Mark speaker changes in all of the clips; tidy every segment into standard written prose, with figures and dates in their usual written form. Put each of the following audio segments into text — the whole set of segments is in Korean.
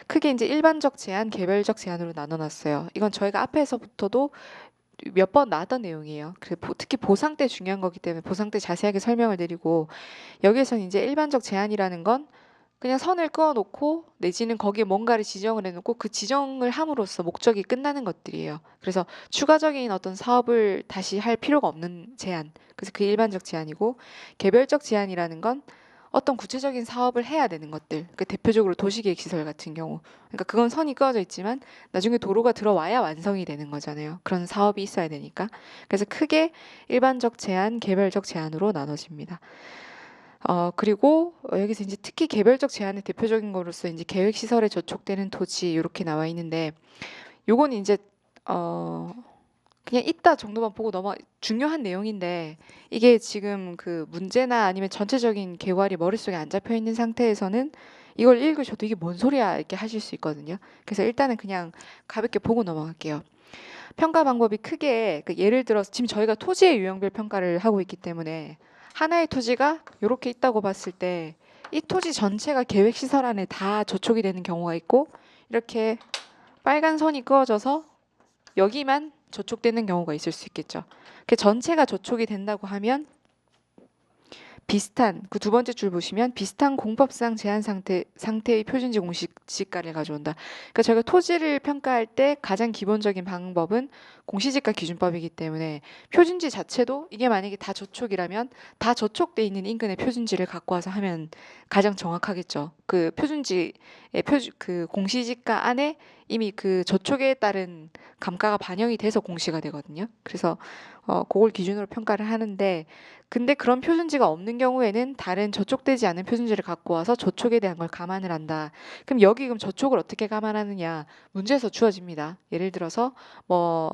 Speaker 1: 크게 이제 일반적 제한, 개별적 제한으로 나눠놨어요. 이건 저희가 앞에서부터도 몇 번 나왔던 내용이에요. 특히 보상 때 중요한 거기 때문에 보상 때 자세하게 설명을 드리고, 여기에서는 이제 일반적 제한이라는 건 그냥 선을 그어놓고 내지는 거기에 뭔가를 지정을 해놓고 그 지정을 함으로써 목적이 끝나는 것들이에요. 그래서 추가적인 어떤 사업을 다시 할 필요가 없는 제한. 그래서 그게 일반적 제한이고, 개별적 제한이라는 건 어떤 구체적인 사업을 해야 되는 것들. 그 대표적으로 도시계획시설 같은 경우. 그러니까 그건 선이 그어져 있지만 나중에 도로가 들어와야 완성이 되는 거잖아요. 그런 사업이 있어야 되니까. 그래서 크게 일반적 제한, 개별적 제한으로 나눠집니다. 그리고 여기서 이제 특히 개별적 제한의 대표적인 거로서 이제 계획시설에 저촉되는 토지 이렇게 나와 있는데, 요건 이제 그냥 이따 정도만 보고 중요한 내용인데, 이게 지금 그 문제나 아니면 전체적인 개괄이 머릿속에 안 잡혀 있는 상태에서는 이걸 읽으셔도 이게 뭔 소리야 이렇게 하실 수 있거든요. 그래서 일단은 그냥 가볍게 보고 넘어갈게요. 평가 방법이 크게 예를 들어서 지금 저희가 토지의 유형별 평가를 하고 있기 때문에 하나의 토지가 이렇게 있다고 봤을 때 이 토지 전체가 계획시설 안에 다 저촉이 되는 경우가 있고, 이렇게 빨간 선이 그어져서 여기만 저촉되는 경우가 있을 수 있겠죠. 그 전체가 저촉이 된다고 하면 비슷한 그 두 번째 줄 보시면 비슷한 공법상 제한 상태의 표준지 공시지가를 가져온다. 그러니까 저희가 토지를 평가할 때 가장 기본적인 방법은 공시지가 기준법이기 때문에 표준지 자체도 이게 만약에 다 저촉이라면 다 저촉돼 있는 인근의 표준지를 갖고 와서 하면 가장 정확하겠죠. 그 표준지의 그 공시지가 안에 이미 그 저촉에 따른 감가가 반영이 돼서 공시가 되거든요. 그래서 그걸 기준으로 평가를 하는데, 근데 그런 표준지가 없는 경우에는 다른 저촉되지 않은 표준지를 갖고 와서 저촉에 대한 걸 감안을 한다. 그럼 저촉을 어떻게 감안하느냐? 문제에서 주어집니다. 예를 들어서 뭐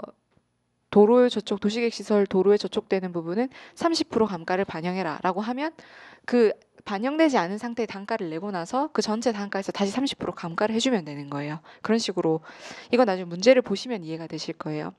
Speaker 1: 도로의 저촉, 도시계획시설 도로에 저촉되는 부분은 30% 감가를 반영해라 라고 하면 그 반영되지 않은 상태의 단가를 내고 나서 그 전체 단가에서 다시 30% 감가를 해주면 되는 거예요. 그런 식으로 이건 나중에 문제를 보시면 이해가 되실 거예요.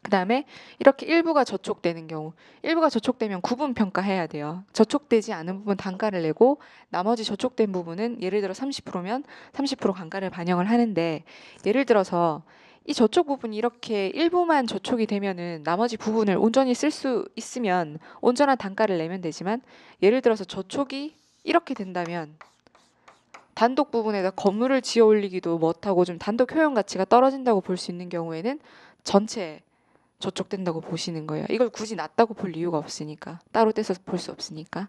Speaker 1: 그 다음에 이렇게 일부가 저촉되는 경우, 일부가 저촉되면 구분 평가해야 돼요. 저촉되지 않은 부분 단가를 내고 나머지 저촉된 부분은 예를 들어 30%면 30% 감가를 반영을 하는데, 예를 들어서 이 저촉 부분이 이렇게 일부만 저촉이 되면은 나머지 부분을 온전히 쓸 수 있으면 온전한 단가를 내면 되지만, 예를 들어서 저촉이 이렇게 된다면 단독 부분에다 건물을 지어 올리기도 못하고 좀 단독 효용 가치가 떨어진다고 볼 수 있는 경우에는 전체 저촉된다고 보시는 거예요. 이걸 굳이 낮다고 볼 이유가 없으니까. 따로 떼서 볼 수 없으니까.